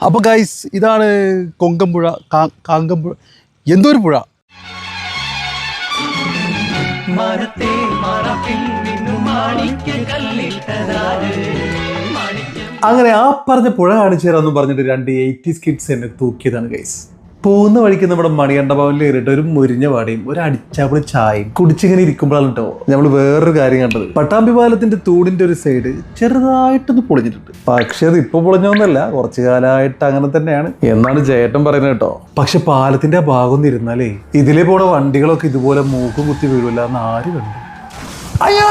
അപ്പോൾ ഗൈസ് ഇതാണ് കൊങ്കമ്പുഴ കാങ്കമ്പുഴ എന്തൊരു പുഴ. അങ്ങനെ ആ പറഞ്ഞ പുഴ കാണിച്ചു തരാമെന്ന് പറഞ്ഞിട്ട് 2 80s കിഡ്സ് എന്നെ തൂക്കിയതാണ് ഗൈസ്. പോകുന്ന വഴിക്ക് നമ്മുടെ മണികണ്ഠ ഭവനിൽ കയറിയിട്ട് ഒരു മുരിഞ്ഞ വാടയും ഒരു അടിച്ചാപ്പിളി ചായയും കുടിച്ചിങ്ങനെ ഇരിക്കുമ്പോഴാണ് കേട്ടോ നമ്മൾ വേറൊരു കാര്യം കണ്ടത്. പട്ടാമ്പി പാലത്തിന്റെ തൂണിന്റെ ഒരു സൈഡ് ചെറുതായിട്ടൊന്ന് പൊളിഞ്ഞിട്ടുണ്ട്. പക്ഷെ അത് ഇപ്പൊ പൊളിഞ്ഞൊന്നല്ല, കുറച്ചു കാലമായിട്ട് അങ്ങനെ തന്നെയാണ് എന്നാണ് ജയേട്ടൻ പറയുന്നത് കേട്ടോ. പക്ഷെ പാലത്തിന്റെ ആ ഭാഗം ഒന്ന് ഇരുന്നാലേ ഇതിലെ പോണ വണ്ടികളൊക്കെ ഇതുപോലെ മൂക്കും കുത്തി വീഴില്ല എന്ന് ആര് കണ്ടു. അയ്യോ!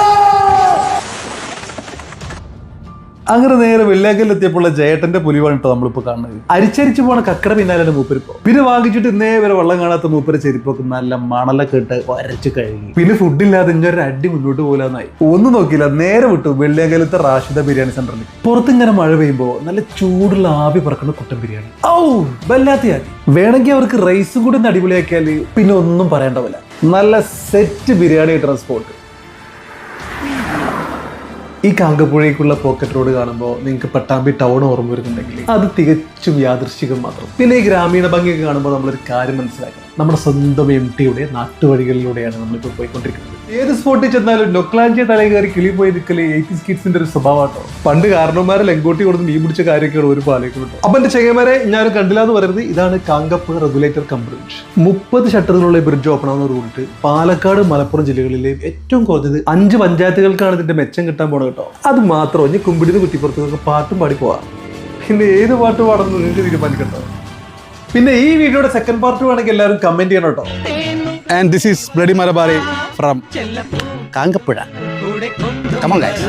അങ്ങനെ നേരെ വെള്ളാക്കലെത്തിയപ്പോൾ ജയേട്ടന്റെ പുലിവാണ് കേട്ടോ നമ്മളിപ്പോൾ കാണുന്നത്. അരിച്ചരിച്ചു പോണ കക്കട പിന്നാലെ മൂപ്പരിപ്പോ പിന്നെ വാങ്ങിച്ചിട്ട് ഇന്നേ വരെ വെള്ളം കാണാത്ത മൂപ്പര് ചെരിപ്പൊക്കെ നല്ല മണലൊക്കെ ഇട്ട് വരച്ച് കഴുകി. പിന്നെ ഫുഡില്ലാതെ ഇഞ്ഞൊരു അടി മുന്നോട്ട് പോലാന്നായി. ഒന്നും നോക്കിയില്ല, നേരെ വിട്ടു വെള്ളിയാങ്കലത്തെ റാഷിദ ബിരിയാണി സെന്ററിൽ. പുറത്തിങ്ങനെ മഴ പെയ്യുമ്പോ നല്ല ചൂടുള്ള ആവി പറക്കുന്ന കുട്ടൻ ബിരിയാണി. ഔ വല്ലാത്തയാതി. വേണമെങ്കിൽ അവർക്ക് റൈസും കൂടി ഒന്ന് അടിപൊളിയാക്കിയാല് പിന്നെ ഒന്നും പറയേണ്ടവല്ല. നല്ല സെറ്റ് ബിരിയാണി കിട്ടുന്ന സ്പോട്ട്. ഈ കാങ്കപ്പുഴയ്ക്കുള്ള പോക്കറ്റ് റോഡ് കാണുമ്പോൾ നിങ്ങൾക്ക് പട്ടാമ്പി ടൗൺ ഓർമ്മ വരുന്നുണ്ടെങ്കിൽ അത് തികച്ചും യാദൃശ്ചികം മാത്രം. പിന്നെ ഈ ഗ്രാമീണ ഭംഗിയൊക്കെ കാണുമ്പോൾ നമ്മളൊരു കാര്യം മനസ്സിലാക്കണം, നമ്മുടെ സ്വന്തം MTയുടെ നാട്ടുവഴികളിലൂടെയാണ് നമ്മളിപ്പോൾ പോയിക്കൊണ്ടിരിക്കുന്നത്. ഏത് സ്പോട്ടിൽ ചെന്നാലും നൊക്ലാഞ്ചിയ തലയിൽ കയറി കിളി പോയി നിൽക്കല് 80s കിഡ്സിന്റെ ഒരു സ്വഭാവമാട്ടോ. പണ്ട് കാരണവന്മാരെ ലെങ്കോട്ടി കൊടുത്ത് മീൻ പിടിച്ച കാര്യമൊക്കെയാണ് ഒരു പാലേക്കുള്ളൂ. അപ്പൊ എന്റെ ചെങ്ങന്മാരെ ഞാനും കണ്ടില്ല എന്ന് പറയുന്നത് ഇതാണ് കാങ്കപ്പുഴ റെഗുലേറ്റർ കം ബ്രിഡ്ജ്. 30 ഷട്ടറുകളുള്ള ബ്രിഡ്ജ് ഓപ്പൺ ആവുന്ന റൂട്ട് പാലക്കാട് മലപ്പുറം ജില്ലകളിലെ ഏറ്റവും കുറഞ്ഞത് 5 പഞ്ചായത്തുകൾക്കാണ് ഇതിന്റെ മെച്ചം കിട്ടാൻ പോണത് കേട്ടോ. അത് മാത്രം ഇനി കുമ്പിടിന്ന് കുറ്റിപ്പുറത്ത് പാട്ടും പാടി പോവാം. പിന്നെ ഏത് പാട്ട് പാടുന്നു നിങ്ങൾക്ക് തീരുമാനിക്കട്ടോ. പിന്നെ ഈ വീഡിയോയുടെ സെക്കൻഡ് പാർട്ട് വേണമെങ്കിൽ എല്ലാവരും കമന്റ് ചെയ്യണം കേട്ടോ. And this is Bloody Marabari from Kankapura. Come on guys.